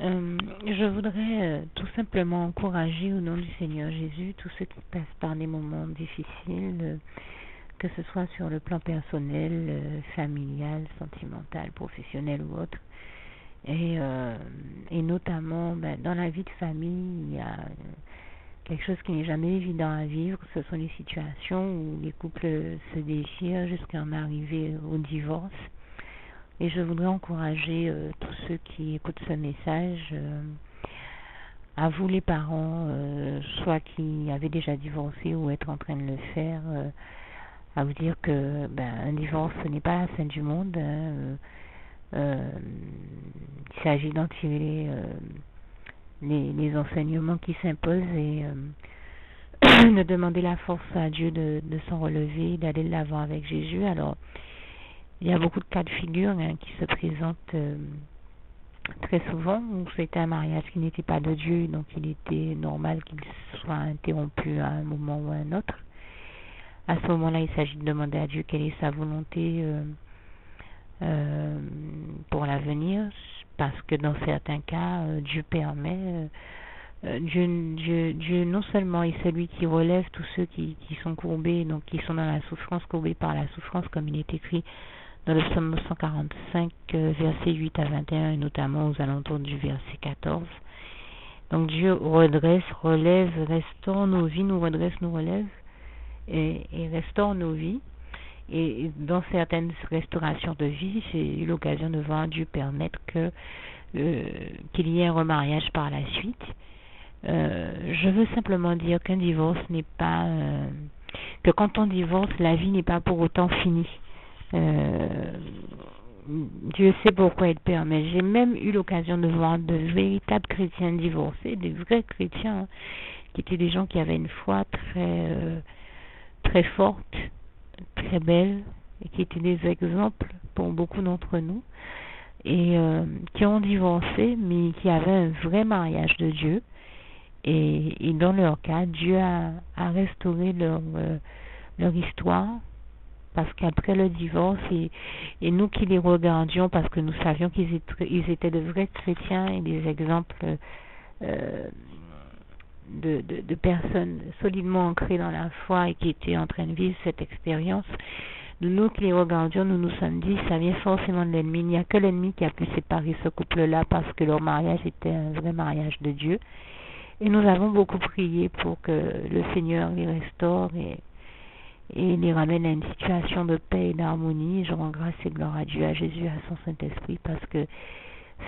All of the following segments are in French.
Je voudrais tout simplement encourager au nom du Seigneur Jésus tous ceux qui passent par des moments difficiles, que ce soit sur le plan personnel, familial, sentimental, professionnel ou autre. Et notamment dans la vie de famille, il y a quelque chose qui n'est jamais évident à vivre. Ce sont les situations où les couples se déchirent jusqu'à en arriver au divorce. Et je voudrais encourager tous ceux qui écoutent ce message, à vous les parents, soit qui avaient déjà divorcé ou être en train de le faire, à vous dire que un divorce ce n'est pas la fin du monde. Il s'agit d'en tirer les enseignements qui s'imposent et de demander la force à Dieu de s'en relever, d'aller de l'avant avec Jésus. Alors, il y a beaucoup de cas de figure qui se présentent très souvent où c'était un mariage qui n'était pas de Dieu, donc il était normal qu'il soit interrompu à un moment ou à un autre. À ce moment-là, il s'agit de demander à Dieu quelle est sa volonté pour l'avenir, parce que dans certains cas, Dieu permet, Dieu non seulement est celui qui relève tous ceux qui sont courbés, donc qui sont dans la souffrance, courbés par la souffrance, comme il est écrit dans le psaume 145, versets 8 à 21, et notamment aux alentours du verset 14. Donc Dieu redresse, relève, restaure nos vies, nous redresse, nous relève, et restaure nos vies. Et dans certaines restaurations de vie, j'ai eu l'occasion de voir Dieu permettre qu'il y ait un remariage par la suite. Je veux simplement dire qu'un divorce n'est pas... que quand on divorce, la vie n'est pas pour autant finie. Dieu sait pourquoi il permet. J'ai même eu l'occasion de voir de véritables chrétiens divorcés, des vrais chrétiens, qui étaient des gens qui avaient une foi très forte, très belle, et qui étaient des exemples pour beaucoup d'entre nous, et qui ont divorcé, mais qui avaient un vrai mariage de Dieu. Et dans leur cas, Dieu a restauré leur histoire, parce qu'après le divorce, et nous qui les regardions, parce que nous savions qu'ils étaient de vrais chrétiens et des exemples de personnes solidement ancrées dans la foi et qui étaient en train de vivre cette expérience, nous qui les regardions, nous nous sommes dit, ça vient forcément de l'ennemi. Il n'y a que l'ennemi qui a pu séparer ce couple-là, parce que leur mariage était un vrai mariage de Dieu. Et nous avons beaucoup prié pour que le Seigneur les restaure et les ramène à une situation de paix et d'harmonie. Je rends grâce et gloire à Dieu, à Jésus, à son Saint-Esprit, parce que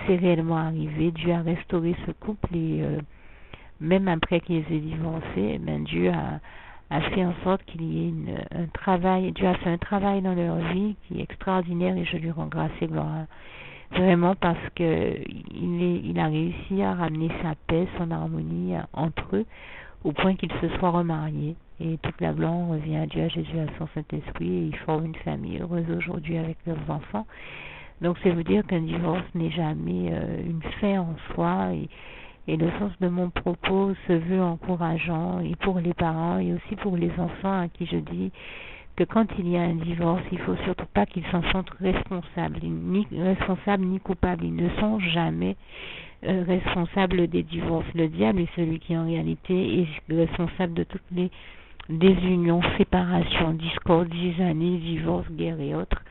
c'est réellement arrivé. Dieu a restauré ce couple et même après qu'ils aient divorcé, Dieu a fait en sorte qu'il y ait un travail. Dieu a fait un travail dans leur vie qui est extraordinaire, et je lui rends grâce et gloire. Vraiment, parce que il a réussi à ramener sa paix, son harmonie entre eux, au point qu'ils se soient remariés. Et toute la gloire revient à Dieu, à Jésus, à son Saint-Esprit, et ils forment une famille heureuse aujourd'hui avec leurs enfants. Donc c'est vous dire qu'un divorce n'est jamais une fin en soi, et le sens de mon propos se veut encourageant, et pour les parents et aussi pour les enfants, à qui je dis que quand il y a un divorce, il ne faut surtout pas qu'ils s'en sentent responsables, ni coupables. Ils ne sont jamais responsables des divorces. Le diable est celui qui en réalité est responsable de toutes les désunions, séparations, discordes, zizanie, divorces, guerres et autres.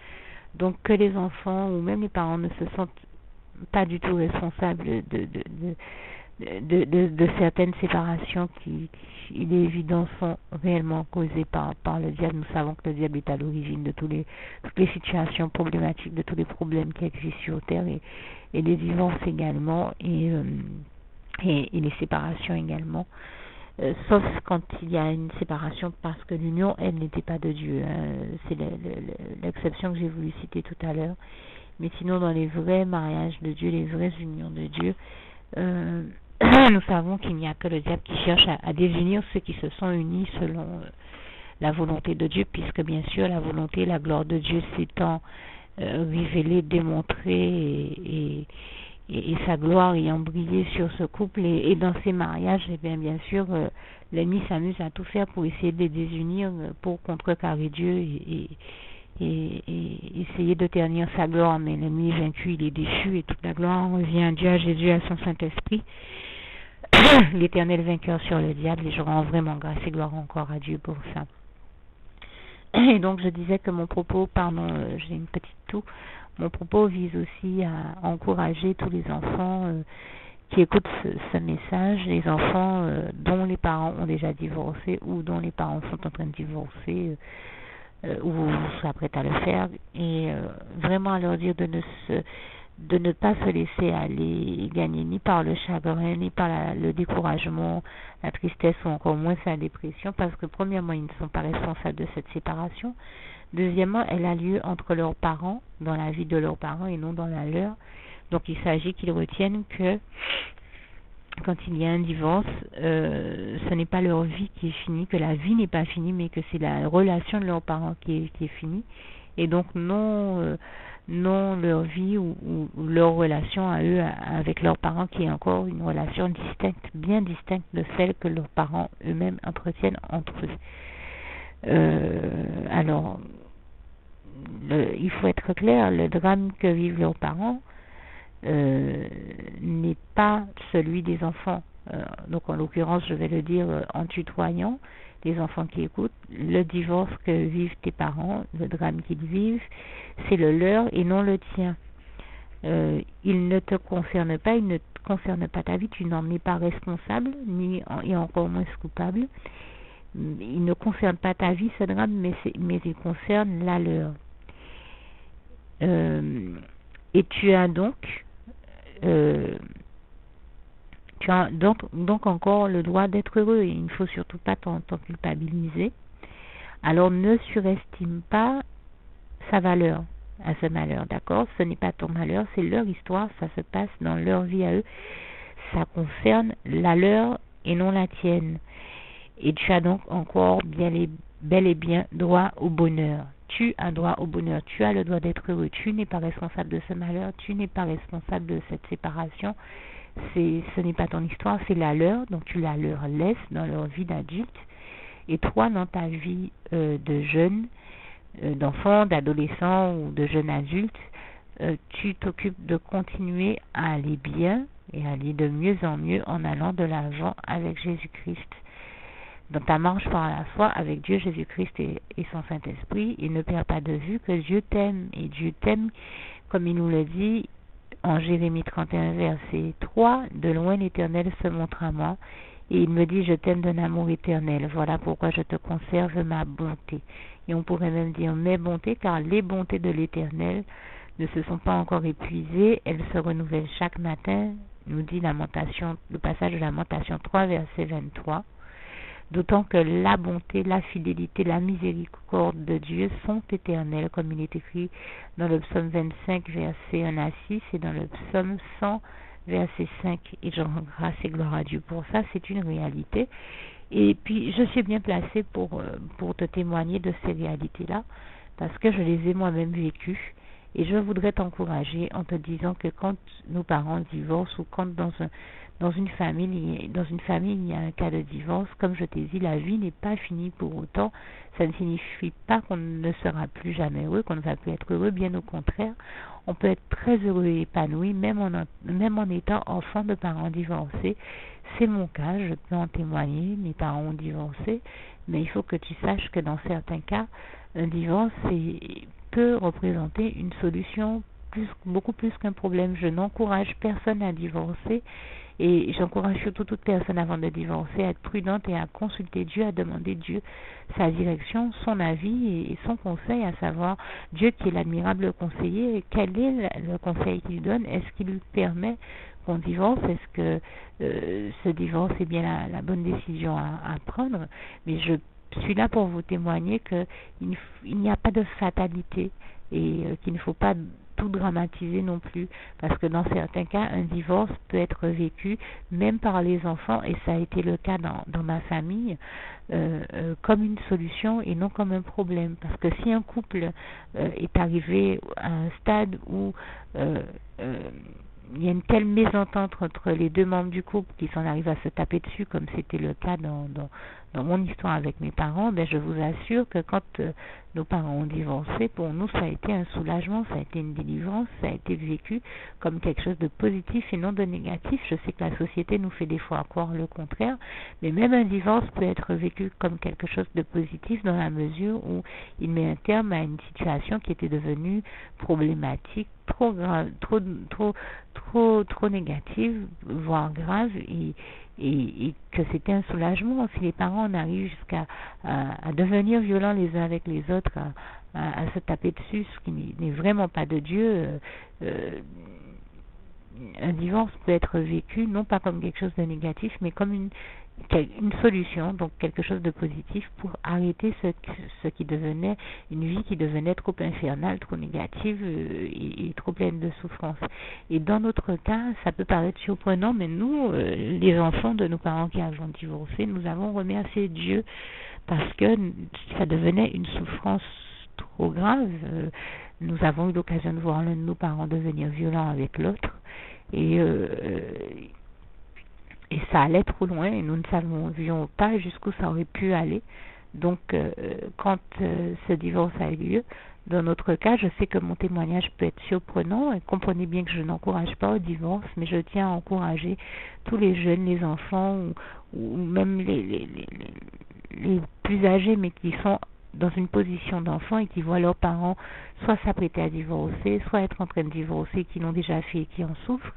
Donc que les enfants ou même les parents ne se sentent pas du tout responsables de certaines séparations qui, il est évident, sont réellement causées par le diable. Nous savons que le diable est à l'origine de toutes les situations problématiques, de tous les problèmes qui existent sur Terre, et des divorces également, et les séparations également. Sauf quand il y a une séparation parce que l'union, elle, n'était pas de Dieu. C'est l'exception que j'ai voulu citer tout à l'heure. Mais sinon, dans les vrais mariages de Dieu, les vraies unions de Dieu, nous savons qu'il n'y a que le diable qui cherche à désunir ceux qui se sont unis selon la volonté de Dieu, puisque bien sûr la volonté et la gloire de Dieu s'étant révélée, démontrée, et sa gloire ayant brillé sur ce couple et dans ces mariages, et bien sûr l'ennemi s'amuse à tout faire pour essayer de les désunir, pour contrecarrer Dieu et essayer de ternir sa gloire, mais l'ennemi est vaincu, il est déchu, et toute la gloire revient à Dieu, à Jésus, à son Saint-Esprit, l'Éternel vainqueur sur le diable, et je rends vraiment grâce et gloire encore à Dieu pour ça. Et donc je disais que mon propos, j'ai une petite toux, mon propos vise aussi à encourager tous les enfants qui écoutent ce message, les enfants dont les parents ont déjà divorcé ou dont les parents sont en train de divorcer, ou vous s'apprêtez à le faire, et vraiment à leur dire de ne pas se laisser aller gagner ni par le chagrin, ni par le découragement, la tristesse ou encore moins la dépression, parce que premièrement, ils ne sont pas responsables de cette séparation. Deuxièmement, elle a lieu entre leurs parents, dans la vie de leurs parents et non dans la leur. Donc il s'agit qu'ils retiennent que quand il y a un divorce, ce n'est pas leur vie qui est finie, que la vie n'est pas finie, mais que c'est la relation de leurs parents qui est finie. Et donc non leur vie ou leur relation à eux avec leurs parents qui est encore une relation distincte, bien distincte de celle que leurs parents eux-mêmes entretiennent entre eux. Alors, il faut être clair, le drame que vivent leurs parents n'est pas celui des enfants. Donc en l'occurrence, je vais le dire en tutoyant les enfants qui écoutent, le divorce que vivent tes parents, le drame qu'ils vivent, c'est le leur et non le tien. Il ne te concerne pas, il ne concerne pas ta vie, tu n'en es pas responsable, et encore moins coupable. Il ne concerne pas ta vie, ce drame, mais il concerne la leur. Et tu as donc encore le droit d'être heureux, et il ne faut surtout pas t'en culpabiliser. Alors ne surestime pas sa valeur à ce malheur, d'accord? Ce n'est pas ton malheur, c'est leur histoire, ça se passe dans leur vie à eux, ça concerne la leur et non la tienne. Et tu as donc encore bel et bien droit au bonheur. Tu as droit au bonheur, tu as le droit d'être heureux, tu n'es pas responsable de ce malheur, tu n'es pas responsable de cette séparation, ce n'est pas ton histoire, c'est la leur, donc tu la leur laisses dans leur vie d'adulte, et toi dans ta vie de jeune, d'enfant, d'adolescent ou de jeune adulte, tu t'occupes de continuer à aller bien et aller de mieux en mieux en allant de l'avant avec Jésus-Christ. Dans ta marche par la foi avec Dieu, Jésus-Christ et son Saint-Esprit, et ne perds pas de vue que Dieu t'aime, et Dieu t'aime, comme il nous le dit en Jérémie 31, verset 3, de loin l'Éternel se montre à moi, et il me dit, je t'aime d'un amour éternel, voilà pourquoi je te conserve ma bonté. Et on pourrait même dire mes bontés, car les bontés de l'Éternel ne se sont pas encore épuisées, elles se renouvellent chaque matin, nous dit le passage de Lamentation 3, verset 23. D'autant que la bonté, la fidélité, la miséricorde de Dieu sont éternelles, comme il est écrit dans le psaume 25, verset 1 à 6, et dans le psaume 100, verset 5. Et je rends grâce et gloire à Dieu pour ça, c'est une réalité. Et puis, je suis bien placée pour te témoigner de ces réalités-là, parce que je les ai moi-même vécues. Et je voudrais t'encourager en te disant que quand nos parents divorcent ou quand dans une famille il y a un cas de divorce, comme je t'ai dit, la vie n'est pas finie pour autant. Ça ne signifie pas qu'on ne sera plus jamais heureux, qu'on ne va plus être heureux, bien au contraire. On peut être très heureux et épanoui, même en étant enfant de parents divorcés. C'est mon cas, je peux en témoigner, mes parents ont divorcé, mais il faut que tu saches que dans certains cas, un divorce peut représenter une solution beaucoup plus qu'un problème. Je n'encourage personne à divorcer, et j'encourage surtout toute personne avant de divorcer à être prudente et à consulter Dieu, à demander Dieu sa direction, son avis et son conseil, à savoir Dieu qui est l'admirable conseiller, quel est le conseil qu'il donne, est-ce qu'il permet qu'on divorce, est-ce que ce divorce est bien la bonne décision à prendre. Mais je suis là pour vous témoigner qu'il n'y a pas de fatalité et qu'il ne faut pas tout dramatiser non plus, parce que dans certains cas, un divorce peut être vécu même par les enfants, et ça a été le cas dans ma famille, comme une solution et non comme un problème. Parce que si un couple est arrivé à un stade où il y a une telle mésentente entre les deux membres du couple qui s'en arrivent à se taper dessus, comme c'était le cas dans mon histoire avec mes parents, ben je vous assure que quand nos parents ont divorcé, pour nous ça a été un soulagement, ça a été une délivrance, ça a été vécu comme quelque chose de positif et non de négatif. Je sais que la société nous fait des fois croire le contraire, mais même un divorce peut être vécu comme quelque chose de positif dans la mesure où il met un terme à une situation qui était devenue problématique, trop grave, trop négative, voire grave, et que c'était un soulagement. Si les parents en arrivent jusqu'à à devenir violents les uns avec les autres, à se taper dessus, ce qui n'est vraiment pas de Dieu, un divorce peut être vécu non pas comme quelque chose de négatif, mais comme une solution, donc quelque chose de positif pour arrêter ce qui devenait une vie qui devenait trop infernale, trop négative et trop pleine de souffrance. Et dans notre cas, ça peut paraître surprenant, mais nous, les enfants de nos parents qui avons divorcé, nous avons remercié Dieu parce que ça devenait une souffrance trop grave. Nous avons eu l'occasion de voir l'un de nos parents devenir violent avec l'autre et ça allait trop loin et nous ne savions pas jusqu'où ça aurait pu aller. Donc, quand ce divorce a eu lieu, dans notre cas, je sais que mon témoignage peut être surprenant. Et comprenez bien que je n'encourage pas au divorce, mais je tiens à encourager tous les jeunes, les enfants ou même les plus âgés, mais qui sont dans une position d'enfant et qui voient leurs parents soit s'apprêter à divorcer, soit être en train de divorcer, qui l'ont déjà fait et qui en souffrent.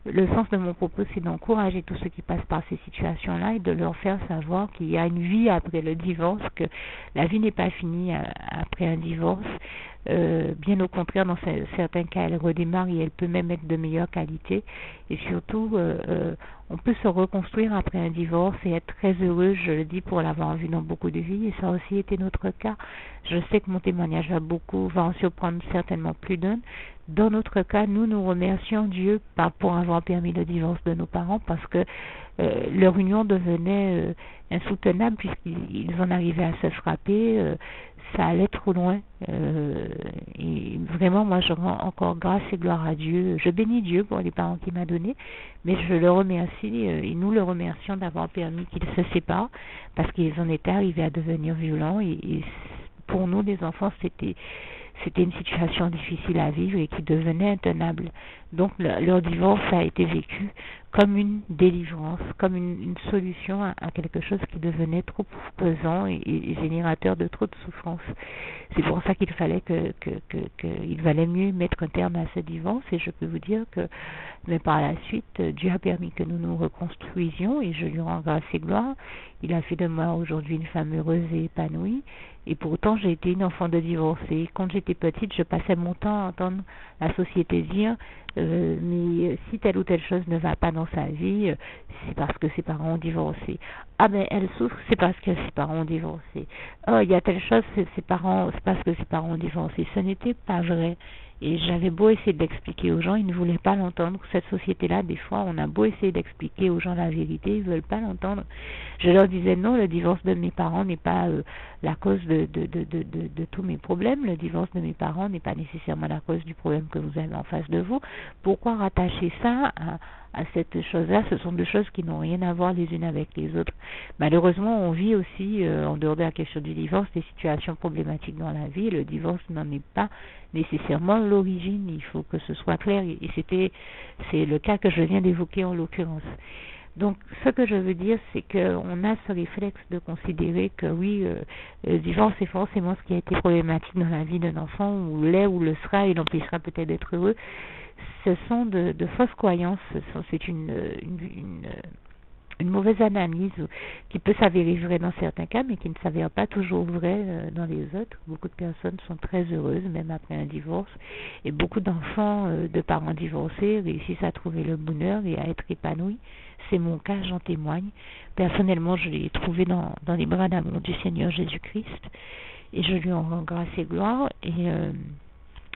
Le sens de mon propos, c'est d'encourager tous ceux qui passent par ces situations-là et de leur faire savoir qu'il y a une vie après le divorce, que la vie n'est pas finie après un divorce. Bien au contraire, dans certains cas, elle redémarre et elle peut même être de meilleure qualité. Et surtout, on peut se reconstruire après un divorce et être très heureux, je le dis pour l'avoir vu dans beaucoup de vies, et ça a aussi été notre cas. Je sais que mon témoignage va en surprendre certainement plus d'un. Dans notre cas, nous remercions Dieu pour avoir permis le divorce de nos parents parce que leur union devenait insoutenable puisqu'ils en arrivaient à se frapper. Ça allait trop loin. Et vraiment, moi, je rends encore grâce et gloire à Dieu. Je bénis Dieu pour les parents qu'il m'a donnés, mais je le remercie et nous le remercions d'avoir permis qu'ils se séparent parce qu'ils en étaient arrivés à devenir violents et pour nous, les enfants, c'était une situation difficile à vivre et qui devenait intenable. Donc leur divorce a été vécu comme une délivrance, comme une solution à quelque chose qui devenait trop pesant et générateur de trop de souffrance. C'est pour ça qu'il fallait qu'il valait mieux mettre un terme à ce divorce et je peux vous dire que mais par la suite, Dieu a permis que nous nous reconstruisions et je lui rends grâce et gloire. Il a fait de moi aujourd'hui une femme heureuse et épanouie. Et pourtant, j'ai été une enfant de divorcée. Quand j'étais petite, je passais mon temps à entendre la société dire mais si telle ou telle chose ne va pas dans sa vie, c'est parce que ses parents ont divorcé. Ah ben elle souffre, c'est parce que ses parents ont divorcé. Oh, il y a telle chose, c'est parce que ses parents ont divorcé. Ce n'était pas vrai. Et j'avais beau essayer d'expliquer aux gens, ils ne voulaient pas l'entendre. Cette société-là, des fois, on a beau essayer d'expliquer aux gens la vérité, ils ne veulent pas l'entendre. Je leur disais non, le divorce de mes parents n'est pas la cause de tous mes problèmes. Le divorce de mes parents n'est pas nécessairement la cause du problème que vous avez en face de vous. Pourquoi rattacher ça à cette chose-là? Ce sont deux choses qui n'ont rien à voir les unes avec les autres. Malheureusement, on vit aussi, en dehors de la question du divorce, des situations problématiques dans la vie. Le divorce n'en est pas nécessairement l'origine. Il faut que ce soit clair. Et c'est le cas que je viens d'évoquer en l'occurrence. Donc, ce que je veux dire, c'est qu'on a ce réflexe de considérer que oui, le divorce est forcément ce qui a été problématique dans la vie d'un enfant, ou l'est ou le sera, et l'empêchera peut-être d'être heureux. Ce sont de fausses croyances. C'est une mauvaise analyse qui peut s'avérer vraie dans certains cas, mais qui ne s'avère pas toujours vraie dans les autres. Beaucoup de personnes sont très heureuses, même après un divorce, et beaucoup d'enfants de parents divorcés réussissent à trouver le bonheur et à être épanouis. C'est mon cas, j'en témoigne. Personnellement, je l'ai trouvé dans les bras d'amour du Seigneur Jésus-Christ, et je lui en rends grâce et gloire, et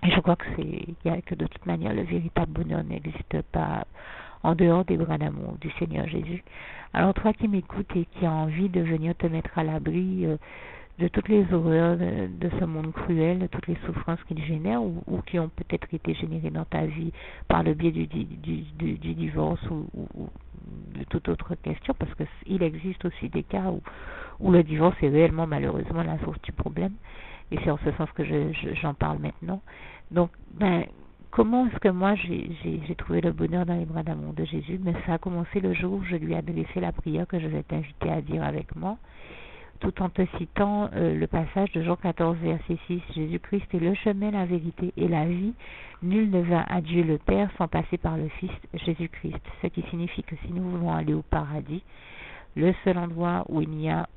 je crois que de toute manière, le véritable bonheur n'existe pas en dehors des bras d'amour du Seigneur Jésus. Alors toi qui m'écoutes et qui as envie de venir te mettre à l'abri de toutes les horreurs de ce monde cruel, de toutes les souffrances qu'il génère ou qui ont peut-être été générées dans ta vie par le biais du divorce ou de toute autre question, parce qu'il existe aussi des cas où le divorce est réellement malheureusement la source du problème. Et c'est en ce sens que j'en parle maintenant. Donc, comment est-ce que moi j'ai trouvé le bonheur dans les bras d'amour de Jésus? Mais ça a commencé le jour où je lui ai adressé la prière que je vais t'inviter à dire avec moi, tout en te citant le passage de Jean 14, verset 6. Jésus-Christ est le chemin, la vérité et la vie. Nul ne va à Dieu le Père sans passer par le Fils Jésus-Christ. Ce qui signifie que si nous voulons aller au paradis, le seul endroit où il n'y a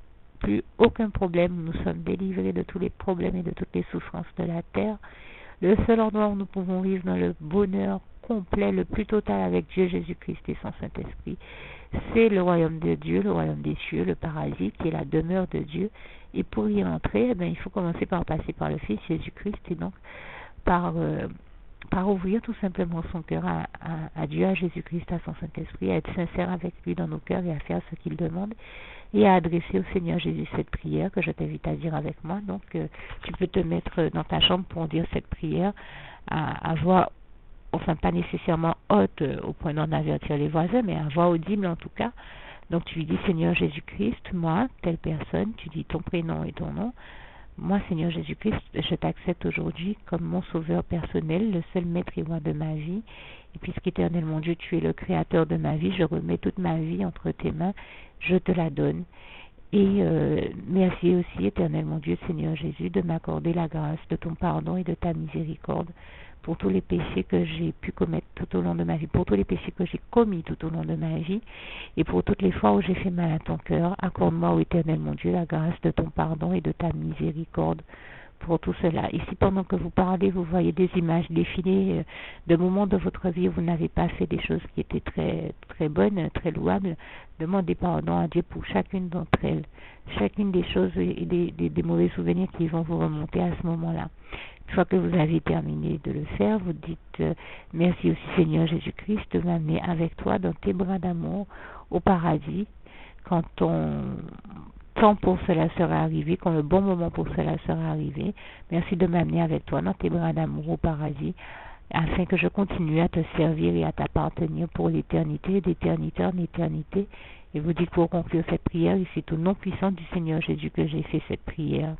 plus aucun problème, où nous sommes délivrés de tous les problèmes et de toutes les souffrances de la terre, le seul endroit où nous pouvons vivre dans le bonheur complet, le plus total avec Dieu Jésus-Christ et son Saint-Esprit, c'est le royaume de Dieu, le royaume des cieux, le paradis, qui est la demeure de Dieu. Et pour y entrer, il faut commencer par passer par le Fils Jésus-Christ et donc par ouvrir tout simplement son cœur à Dieu, à Jésus-Christ, à son Saint-Esprit, à être sincère avec lui dans nos cœurs et à faire ce qu'il demande et à adresser au Seigneur Jésus cette prière que je t'invite à dire avec moi. Donc, tu peux te mettre dans ta chambre pour dire cette prière à voix, enfin pas nécessairement haute au point d'en avertir les voisins, mais à voix audible en tout cas. Donc, tu lui dis, Seigneur Jésus-Christ, moi, telle personne, tu dis ton prénom et ton nom. Moi, Seigneur Jésus-Christ, je t'accepte aujourd'hui comme mon sauveur personnel, le seul maître et roi de ma vie. Et puisqu'éternel mon Dieu, tu es le créateur de ma vie, je remets toute ma vie entre tes mains, je te la donne. Et merci aussi, éternel mon Dieu, Seigneur Jésus, de m'accorder la grâce de ton pardon et de ta miséricorde pour tous les péchés que j'ai pu commettre tout au long de ma vie, pour tous les péchés que j'ai commis tout au long de ma vie, et pour toutes les fois où j'ai fait mal à ton cœur. Accorde-moi, ô éternel mon Dieu, la grâce de ton pardon et de ta miséricorde pour tout cela. Ici, pendant que vous parlez, vous voyez des images défiler de moments de votre vie où vous n'avez pas fait des choses qui étaient très, très bonnes, très louables. Demandez pardon à Dieu pour chacune d'entre elles, chacune des choses et des mauvais souvenirs qui vont vous remonter à ce moment-là. Une fois que vous avez terminé de le faire, vous dites merci aussi Seigneur Jésus-Christ de m'amener avec toi dans tes bras d'amour au paradis quand ton temps pour cela sera arrivé, quand le bon moment pour cela sera arrivé. Merci de m'amener avec toi dans tes bras d'amour au paradis afin que je continue à te servir et à t'appartenir pour l'éternité, d'éternité en éternité. Et vous dites pour conclure cette prière, et c'est au nom puissant du Seigneur Jésus que j'ai fait cette prière.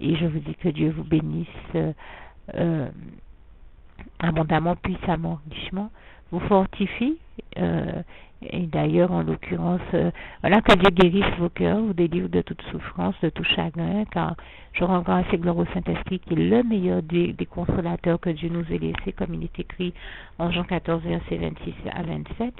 Et je vous dis que Dieu vous bénisse abondamment, puissamment, richement, vous fortifie. Et d'ailleurs, en l'occurrence, voilà, que Dieu guérisse vos cœurs, vous délivre de toute souffrance, de tout chagrin, car je rends grâce et gloire au Saint-Esprit qui est le meilleur des consolateurs que Dieu nous ait laissé, comme il est écrit en Jean 14, versets 26 à 27.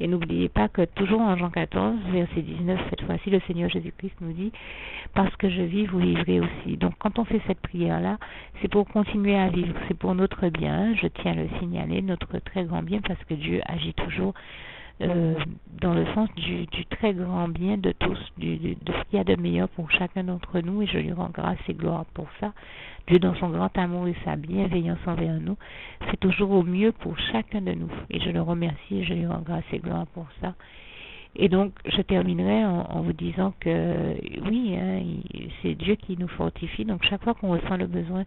Et n'oubliez pas que toujours en Jean 14, verset 19, cette fois-ci, le Seigneur Jésus-Christ nous dit « Parce que je vis, vous vivrez aussi ». Donc, quand on fait cette prière-là, c'est pour continuer à vivre, c'est pour notre bien, je tiens à le signaler, notre très grand bien, parce que Dieu agit toujours dans le sens du très grand bien de tous, de ce qu'il y a de meilleur pour chacun d'entre nous, et je lui rends grâce et gloire pour ça. Dieu, dans son grand amour et sa bienveillance envers nous, c'est toujours au mieux pour chacun de nous, et je le remercie et je lui rends grâce et gloire pour ça. Et donc, je terminerai en vous disant que oui, c'est Dieu qui nous fortifie. Donc, chaque fois qu'on ressent le besoin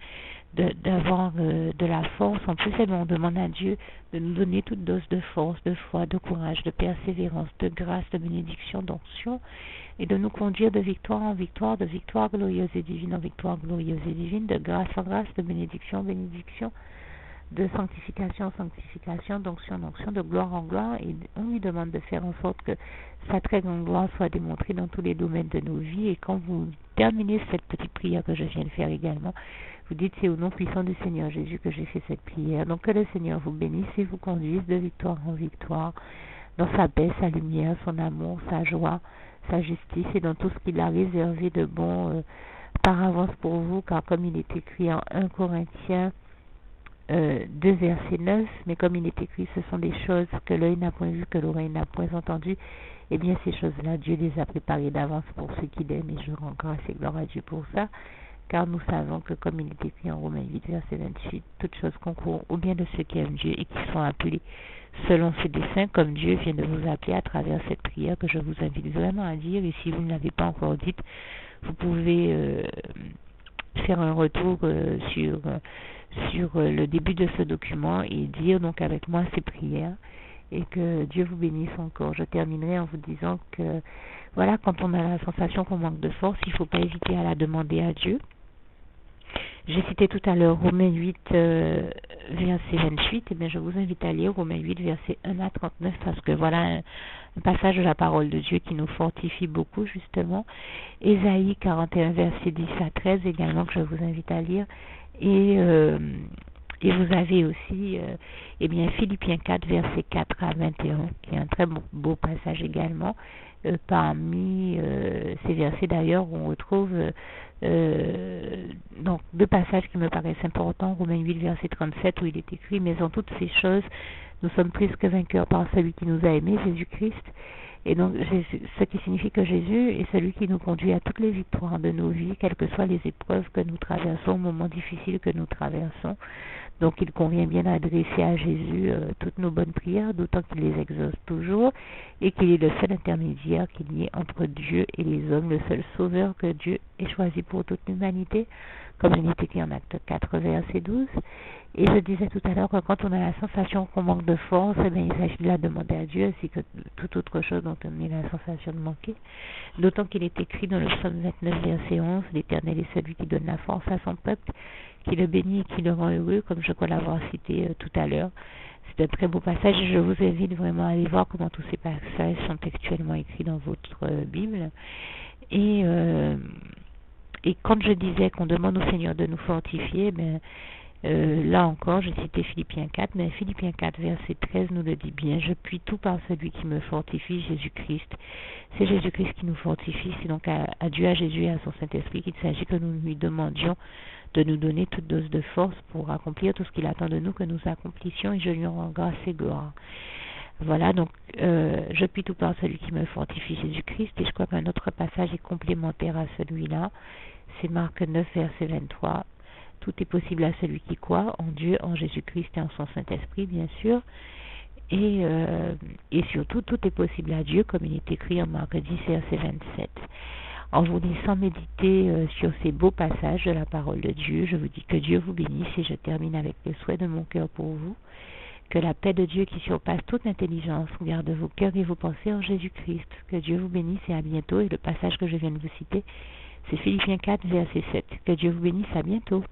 d'avoir de la force, en plus, on demande à Dieu de nous donner toute dose de force, de foi, de courage, de persévérance, de grâce, de bénédiction, d'onction, et de nous conduire de victoire en victoire, de victoire glorieuse et divine en victoire glorieuse et divine, de grâce en grâce, de bénédiction en bénédiction, de sanctification en sanctification, d'onction en onction, de gloire en gloire, et on lui demande de faire en sorte que sa très grande gloire soit démontrée dans tous les domaines de nos vies. Et quand vous terminez cette petite prière que je viens de faire également, vous dites c'est au nom puissant du Seigneur Jésus que j'ai fait cette prière. Donc que le Seigneur vous bénisse et vous conduise de victoire en victoire, dans sa paix, sa lumière, son amour, sa joie, sa justice et dans tout ce qu'il a réservé de bon par avance pour vous, car comme il est écrit en 1 Corinthiens 2 verset 9, mais comme il est écrit, ce sont des choses que l'œil n'a point vues, que l'oreille n'a point entendues, et bien ces choses-là, Dieu les a préparées d'avance pour ceux qui l'aiment, et je rends grâce et gloire à Dieu pour ça, car nous savons que comme il est écrit en Romains 8 verset 28, toutes choses concourent au bien de ceux qui aiment Dieu et qui sont appelés selon ses desseins, comme Dieu vient de vous appeler à travers cette prière que je vous invite vraiment à dire, et si vous ne l'avez pas encore dite, vous pouvez faire un retour sur le début de ce document et dire donc avec moi ces prières. et que Dieu vous bénisse encore. Je terminerai en vous disant que, voilà, quand on a la sensation qu'on manque de force, il ne faut pas hésiter à la demander à Dieu. J'ai cité tout à l'heure Romains 8, verset 28, et bien je vous invite à lire Romains 8, verset 1 à 39, parce que voilà un passage de la parole de Dieu qui nous fortifie beaucoup, justement. Ésaïe 41, verset 10 à 13, également, que je vous invite à lire. Et vous avez aussi Philippiens 4, verset 4 à 21, qui est un très beau passage également. Parmi ces versets, d'ailleurs, on retrouve donc deux passages qui me paraissent importants. Romains 8, verset 37, où il est écrit « Mais en toutes ces choses, nous sommes plus que vainqueurs par celui qui nous a aimés, Jésus-Christ. » Et donc, ce qui signifie que Jésus est celui qui nous conduit à toutes les victoires de nos vies, quelles que soient les épreuves que nous traversons, moments difficiles que nous traversons. Donc, il convient bien d'adresser à Jésus toutes nos bonnes prières, d'autant qu'il les exauce toujours, et qu'il est le seul intermédiaire qu'il y ait entre Dieu et les hommes, le seul sauveur que Dieu ait choisi pour toute l'humanité, comme il est écrit en Acte 4, verset 12. Et je disais tout à l'heure que quand on a la sensation qu'on manque de force, eh bien, il s'agit de la demander à Dieu, ainsi que toute autre chose dont on a la sensation de manquer. D'autant qu'il est écrit dans le psaume 29, verset 11, « L'Éternel est celui qui donne la force à son peuple, qui le bénit et qui le rend heureux », comme je crois l'avoir cité tout à l'heure. C'est un très beau passage et je vous invite vraiment à aller voir comment tous ces passages sont textuellement écrits dans votre Bible. Et quand je disais qu'on demande au Seigneur de nous fortifier, là encore, j'ai cité Philippiens 4, mais Philippiens 4, verset 13 nous le dit bien. « Je puis tout par celui qui me fortifie, Jésus-Christ. » C'est Jésus-Christ qui nous fortifie. C'est donc à Dieu, à Jésus et à son Saint-Esprit qu'il s'agit que nous lui demandions de nous donner toute dose de force pour accomplir tout ce qu'il attend de nous, que nous accomplissions, et je lui en rends grâce et gloire. Voilà, donc je puis tout par celui qui me fortifie, Jésus-Christ, et je crois qu'un autre passage est complémentaire à celui-là. C'est Marc 9, verset 23. Tout est possible à celui qui croit en Dieu, en Jésus-Christ et en son Saint-Esprit, bien sûr. Et surtout, tout est possible à Dieu, comme il est écrit en Marc 10, verset 27. En vous laissant méditer sur ces beaux passages de la parole de Dieu, je vous dis que Dieu vous bénisse et je termine avec le souhait de mon cœur pour vous. Que la paix de Dieu qui surpasse toute intelligence garde vos cœurs et vos pensées en Jésus-Christ. Que Dieu vous bénisse et à bientôt. Et le passage que je viens de vous citer, c'est Philippiens 4, verset 7. Que Dieu vous bénisse, à bientôt.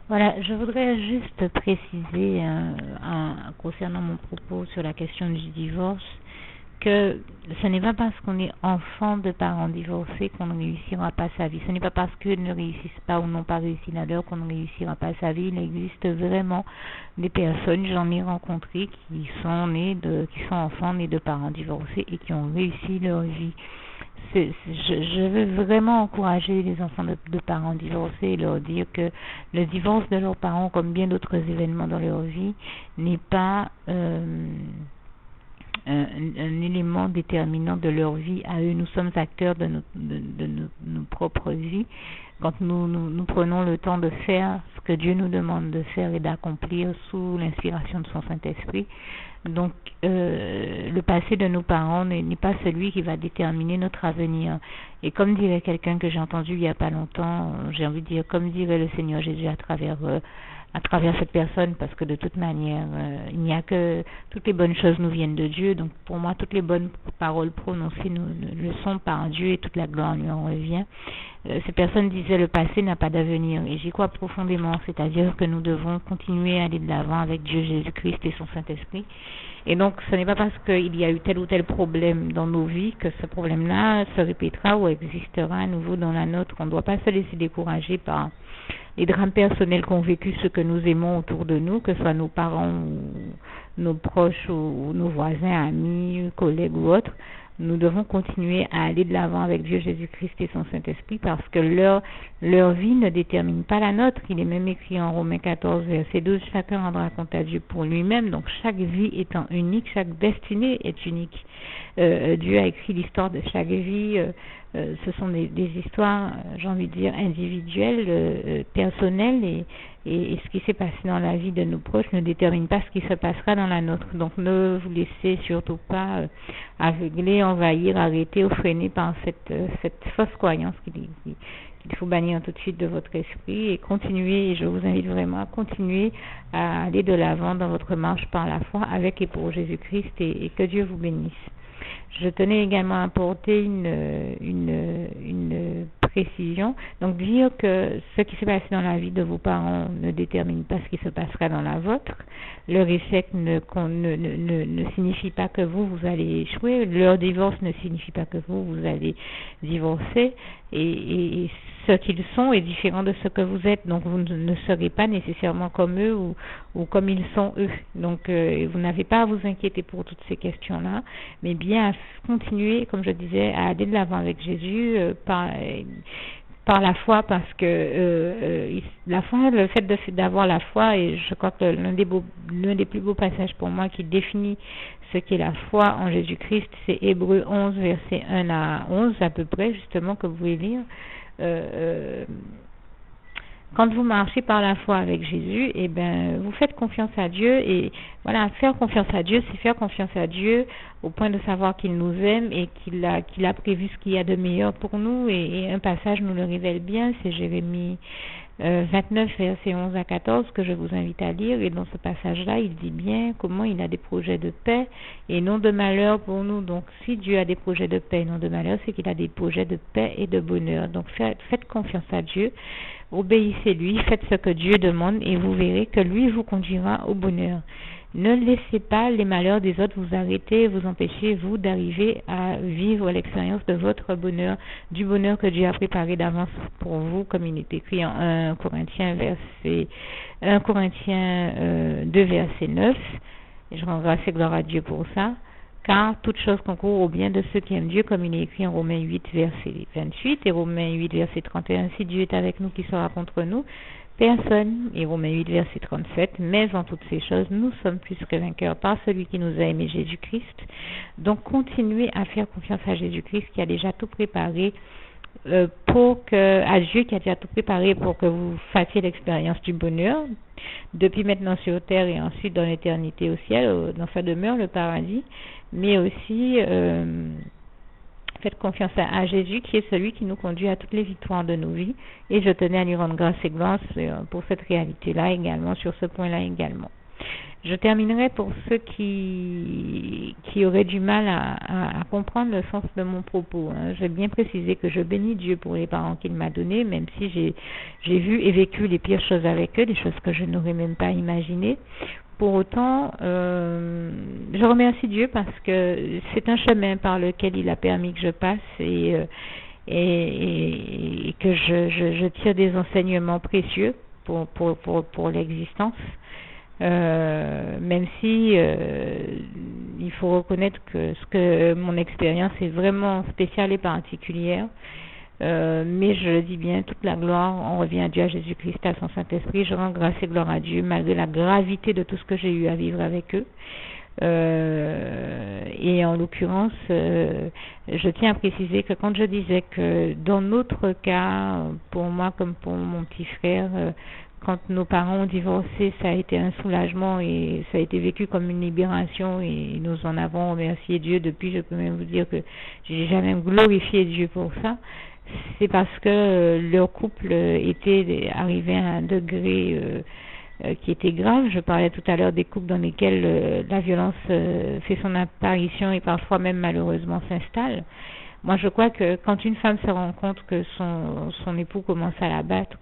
Voilà, je voudrais juste préciser concernant mon propos sur la question du divorce que ce n'est pas parce qu'on est enfant de parents divorcés qu'on ne réussira pas sa vie. Ce n'est pas parce qu'ils ne réussissent pas ou n'ont pas réussi la leur qu'on ne réussira pas sa vie. Il existe vraiment des personnes, j'en ai rencontré, qui sont enfants nés de parents divorcés et qui ont réussi leur vie. Je veux vraiment encourager les enfants de parents divorcés et leur dire que le divorce de leurs parents, comme bien d'autres événements dans leur vie, n'est pas un élément déterminant de leur vie à eux. Nous sommes acteurs de nos propres vies. Quand nous prenons le temps de faire ce que Dieu nous demande de faire et d'accomplir sous l'inspiration de son Saint-Esprit, donc le passé de nos parents n'est pas celui qui va déterminer notre avenir. Et comme dirait quelqu'un que j'ai entendu il n'y a pas longtemps, j'ai envie de dire, comme dirait le Seigneur Jésus à travers cette personne, parce que de toute manière, il n'y a que toutes les bonnes choses nous viennent de Dieu. Donc pour moi, toutes les bonnes paroles prononcées nous le sont par Dieu et toute la gloire lui en revient. Ces personnes disaient le passé n'a pas d'avenir, et j'y crois profondément, c'est-à-dire que nous devons continuer à aller de l'avant avec Dieu Jésus-Christ et son Saint-Esprit. Et donc ce n'est pas parce qu'il y a eu tel ou tel problème dans nos vies que ce problème-là se répétera ou existera à nouveau dans la nôtre. On ne doit pas se laisser décourager par les drames personnels qu'ont vécu ceux que nous aimons autour de nous, que ce soit nos parents ou nos proches ou nos voisins, amis, collègues ou autres. Nous devons continuer à aller de l'avant avec Dieu Jésus-Christ et son Saint-Esprit parce que leur vie ne détermine pas la nôtre. Il est même écrit en Romains 14, verset 12, chacun rendra compte à Dieu pour lui-même. Donc chaque vie étant unique, chaque destinée est unique. Dieu a écrit l'histoire de chaque vie. Ce sont des histoires, j'ai envie de dire, individuelles, personnelles, et ce qui s'est passé dans la vie de nos proches ne détermine pas ce qui se passera dans la nôtre. Donc ne vous laissez surtout pas aveugler, envahir, arrêter ou freiner par cette fausse croyance Il faut bannir tout de suite de votre esprit et continuer, et je vous invite vraiment à continuer à aller de l'avant dans votre marche par la foi avec et pour Jésus-Christ, et que Dieu vous bénisse. Je tenais également à apporter une précision. Donc, dire que ce qui s'est passé dans la vie de vos parents ne détermine pas ce qui se passera dans la vôtre. Leur échec ne signifie pas que vous allez échouer. Leur divorce ne signifie pas que vous allez divorcer. Et ce qu'ils sont est différent de ce que vous êtes. Donc, vous ne serez pas nécessairement comme eux ou comme ils sont eux. Donc, vous n'avez pas à vous inquiéter pour toutes ces questions-là, mais bien à continuer, comme je disais, à aller de l'avant avec Jésus par la foi, parce que la foi, le fait d'avoir la foi, et je crois que l'un des plus beaux passages pour moi qui définit ce qu'est la foi en Jésus-Christ, c'est Hébreux 11, versets 1 à 11 à peu près, justement, que vous pouvez lire. Quand vous marchez par la foi avec Jésus, eh ben, vous faites confiance à Dieu, et voilà, faire confiance à Dieu, c'est faire confiance à Dieu au point de savoir qu'il nous aime et qu'il a prévu ce qu'il y a de meilleur pour nous, et un passage nous le révèle bien, c'est Jérémie 29, versets 11 à 14, que je vous invite à lire, et dans ce passage-là, il dit bien comment il a des projets de paix et non de malheur pour nous. Donc, si Dieu a des projets de paix et non de malheur, c'est qu'il a des projets de paix et de bonheur. Donc, faites confiance à Dieu, obéissez-lui, faites ce que Dieu demande, et vous verrez que lui vous conduira au bonheur. Ne laissez pas les malheurs des autres vous arrêter, vous empêcher, vous, d'arriver à vivre l'expérience de votre bonheur, du bonheur que Dieu a préparé d'avance pour vous, comme il est écrit en 1 Corinthiens 2, verset 9. Et je rends grâce et gloire à Dieu pour ça. Car toute chose concourt au bien de ceux qui aiment Dieu, comme il est écrit en Romains 8, verset 28, et Romains 8, verset 31. Si Dieu est avec nous, qui sera contre nous? Personne. Et Romains 8, verset 37. Mais en toutes ces choses, nous sommes plus que vainqueurs par celui qui nous a aimés, Jésus-Christ. Donc, continuez à faire confiance à Jésus-Christ, qui a déjà tout préparé à Dieu, qui a déjà tout préparé pour que vous fassiez l'expérience du bonheur, depuis maintenant sur terre et ensuite dans l'éternité au ciel, dans sa demeure, le paradis. Mais aussi, faites confiance à Jésus, qui est celui qui nous conduit à toutes les victoires de nos vies. Et je tenais à lui rendre grâce et gloire pour cette réalité-là également, sur ce point-là également. Je terminerai pour ceux qui auraient du mal à comprendre le sens de mon propos. J'ai bien précisé que je bénis Dieu pour les parents qu'il m'a donnés, même si j'ai vu et vécu les pires choses avec eux, des choses que je n'aurais même pas imaginées. Pour autant, je remercie Dieu parce que c'est un chemin par lequel il a permis que je passe, et que je tire des enseignements précieux pour l'existence. Même si il faut reconnaître que mon expérience est vraiment spéciale et particulière, mais je le dis bien, toute la gloire, on revient à Dieu, à Jésus-Christ, à son Saint-Esprit. Je rends grâce et gloire à Dieu malgré la gravité de tout ce que j'ai eu à vivre avec eux. Et en l'occurrence, je tiens à préciser que quand je disais que dans notre cas, pour moi comme pour mon petit frère, quand nos parents ont divorcé, ça a été un soulagement et ça a été vécu comme une libération, et nous en avons remercié Dieu. Depuis, je peux même vous dire que j'ai jamais glorifié Dieu pour ça. C'est parce que leur couple était arrivé à un degré qui était grave. Je parlais tout à l'heure des couples dans lesquels la violence fait son apparition et parfois même malheureusement s'installe. Moi, je crois que quand une femme se rend compte que son époux commence à la battre,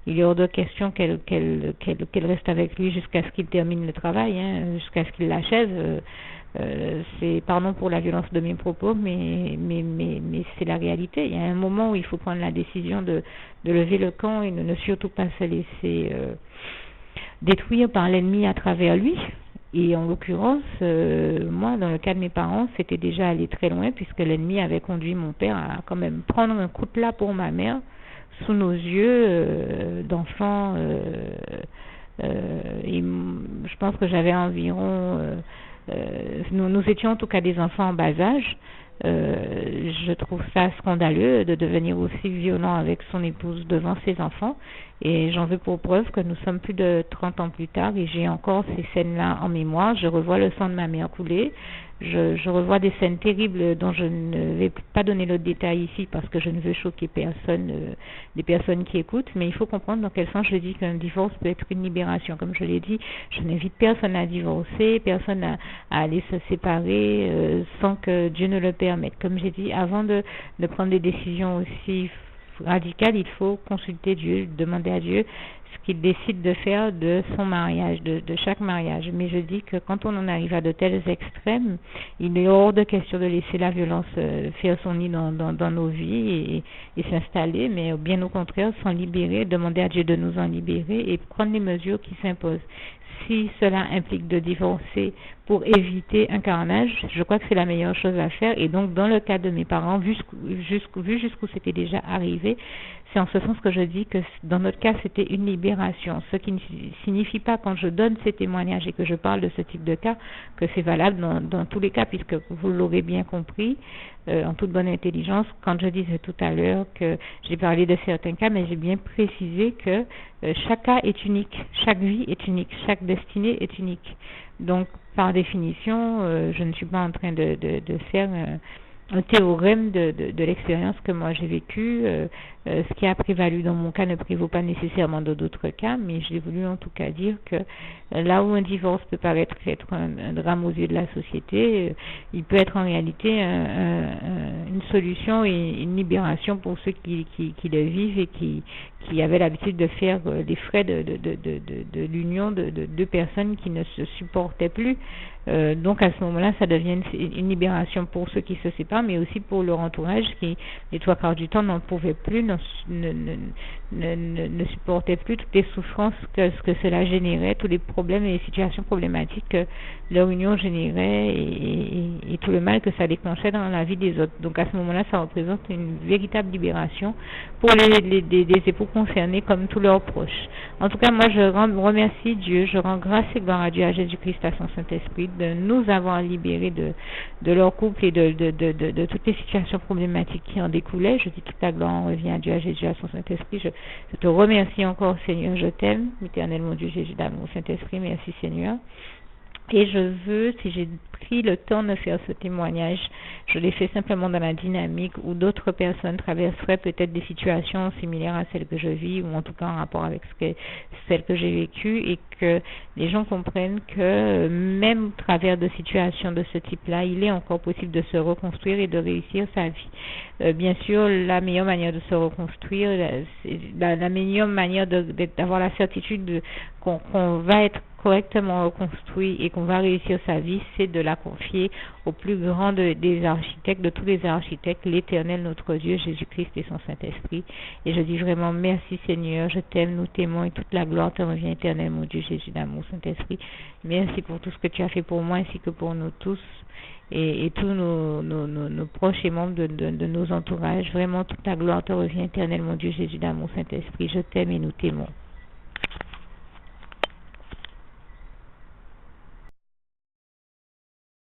il est hors de question qu'elle reste avec lui jusqu'à ce qu'il termine le travail, jusqu'à ce qu'il l'achève. C'est, pardon pour la violence de mes propos, mais c'est la réalité. Il y a un moment où il faut prendre la décision de lever le camp et de ne surtout pas se laisser détruire par l'ennemi à travers lui. Et en l'occurrence, moi, dans le cas de mes parents, c'était déjà allé très loin, puisque l'ennemi avait conduit mon père à quand même prendre un coup de là pour ma mère, sous nos yeux d'enfants. Et je pense que j'avais environ... nous étions en tout cas des enfants en bas âge. Je trouve ça scandaleux de devenir aussi violent avec son épouse devant ses enfants, et j'en veux pour preuve que nous sommes plus de 30 ans plus tard et j'ai encore ces scènes-là en mémoire. Je revois le sang de ma mère couler, je revois des scènes terribles dont je ne vais pas donner le détail ici parce que je ne veux choquer personne, des personnes qui écoutent, mais il faut comprendre dans quel sens je dis qu'un divorce peut être une libération. Comme je l'ai dit, je n'invite personne à divorcer, personne à aller se séparer sans que Dieu ne le permette. Comme j'ai dit, avant de prendre des décisions aussi radicales, il faut consulter Dieu, demander à Dieu ce qu'il décide de faire de son mariage, de chaque mariage. Mais je dis que quand on en arrive à de tels extrêmes, il est hors de question de laisser la violence faire son nid dans nos vies et s'installer, mais bien au contraire, s'en libérer, demander à Dieu de nous en libérer et prendre les mesures qui s'imposent. Si cela implique de divorcer pour éviter un carnage, je crois que c'est la meilleure chose à faire. Et donc, dans le cas de mes parents, vu jusqu'où c'était déjà arrivé, c'est en ce sens que je dis que dans notre cas, c'était une libération. Ce qui ne signifie pas, quand je donne ces témoignages et que je parle de ce type de cas, que c'est valable dans tous les cas, puisque vous l'aurez bien compris, en toute bonne intelligence, quand je disais tout à l'heure que j'ai parlé de certains cas, mais j'ai bien précisé que chaque cas est unique, chaque vie est unique, chaque destinée est unique. Donc, par définition, je ne suis pas en train de faire un théorème de l'expérience que moi j'ai vécue. Ce qui a prévalu dans mon cas ne prévaut pas nécessairement dans d'autres cas, mais j'ai voulu en tout cas dire que là où un divorce peut paraître être un drame aux yeux de la société, il peut être en réalité une solution et une libération pour ceux qui le vivent et qui avaient l'habitude de faire les frais de l'union de deux personnes qui ne se supportaient plus. Donc à ce moment-là, ça devient une libération pour ceux qui se séparent, mais aussi pour leur entourage qui, les trois quarts du temps, n'en pouvaient plus, ne supportait plus toutes les souffrances que cela générait, tous les problèmes et les situations problématiques que leur union générait et tout le mal que ça déclenchait dans la vie des autres. Donc à ce moment-là, ça représente une véritable libération pour des époux concernés comme tous leurs proches. En tout cas, moi je remercie Dieu, je rends grâce et gloire à Dieu, à Jésus-Christ, à son Saint-Esprit, de nous avoir libérés de leur couple et de toutes les situations problématiques qui en découlaient. Je dis toute la gloire en revient à Dieu, à Jésus, à son Saint-Esprit. Je te remercie encore, Seigneur, je t'aime, éternel mon Dieu, Jésus d'amour, Saint-Esprit, merci Seigneur. Et je veux, si j'ai pris le temps de faire ce témoignage, je l'ai fait simplement dans la dynamique où d'autres personnes traverseraient peut-être des situations similaires à celles que je vis, ou en tout cas en rapport avec celles que j'ai vécues, et que les gens comprennent que même au travers de situations de ce type-là, il est encore possible de se reconstruire et de réussir sa vie. Bien sûr, la meilleure manière de se reconstruire, la meilleure manière d'avoir la certitude qu'on va être correctement reconstruit et qu'on va réussir sa vie, c'est de la confier au plus grand des architectes, de tous les architectes, l'Éternel, notre Dieu, Jésus-Christ et son Saint-Esprit. Et je dis vraiment merci Seigneur, je t'aime, nous t'aimons et toute la gloire te revient, Éternel, mon Dieu, Jésus d'amour, Saint-Esprit. Merci pour tout ce que tu as fait pour moi ainsi que pour nous tous et tous nos proches et membres de nos entourages. Vraiment, toute la gloire te revient, Éternel, mon Dieu, Jésus d'amour, Saint-Esprit. Je t'aime et nous t'aimons.